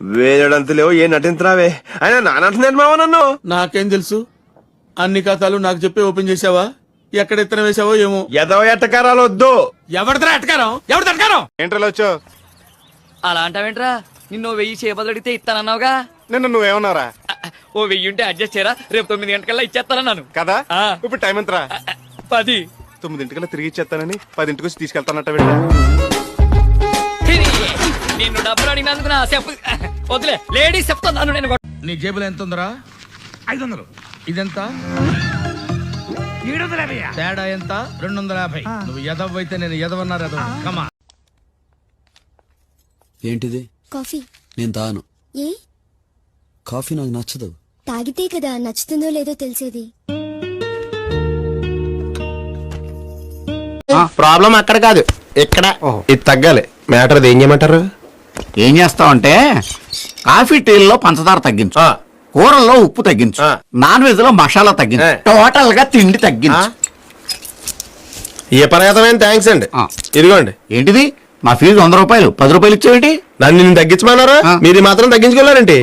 వేరేడంత లేవు ఏ నటించరావే ఆయన నానంటున్నాడు మావ నన్ను. నాకేం తెలుసు? అన్ని కథలు నాకు చెప్పి ఓపెన్ చేసావా? ఎక్కడ ఎత్తన వేసావో ఏమో. ఎదవ ఎట్టకారాలు వద్దు. ఎవరిదా ఎట్టకారం? ఎవరిది ఎట్టకారం? ఏంట్రా వచ్చావు? అలా అంటావేంట్రా? నిన్ను 1000 చేపలు అడిగితే ఇస్తానన్నావుగా. నిన్న నువ్వేమన్నారా? ఓ 1000 ఉంటే అడ్జస్ట్ చేయరా, రేపు 9 గంటకల్లా ఇచ్చేస్తానన్నాను కదా. ఇప్పుడు టైం ఎంతరా? 10. 9 తిరిగి ఇచ్చేస్తానని 10 వచ్చి తీసుకెళ్తానట్ట. నిన్ను డబ్బులు అడిగినందుకు నా చెప్పు వదిలే. లేడీస్ చెప్తాను నేను. నీ జేబులో ఎంత ఉందరా? 500. ఇదెంత? 750. తేడా ఎంత? 250. నువ్వు ఎదవైతే నేను ఎదవన్నారు ఎదవ. కమా. ఏంటిది? కాఫీ. నేను తాను. ఏ? కాఫీ నాకు నచ్చదు. తాగితే కదా నచ్చుతుందో లేదో తెలిసేది. ప్రాబ్లం అక్కడ కాదు, ఇక్కడ. ఇది తగ్గాలి. మ్యాటర్ ఏం చేయమంటారు? ఏం చేస్తావంటే కాఫీ టీల్లో పంచదార తగ్గించు, కూరల్లో ఉప్పు తగ్గించు, నాన్ వెజ్ లో మసాలా తగ్గించు, టోటల్ గా తిండి తగ్గించు. ఏ పరగతమైన థ్యాంక్స్ అండి. ఇదిగోండి. ఏంటిది? మా ఫీజు 100 రూపాయలు, 10 రూపాయలు ఇచ్చేవేంటి? నన్ను తగ్గించమన్నారా? మీరు మాత్రం తగ్గించుకోలేరండి.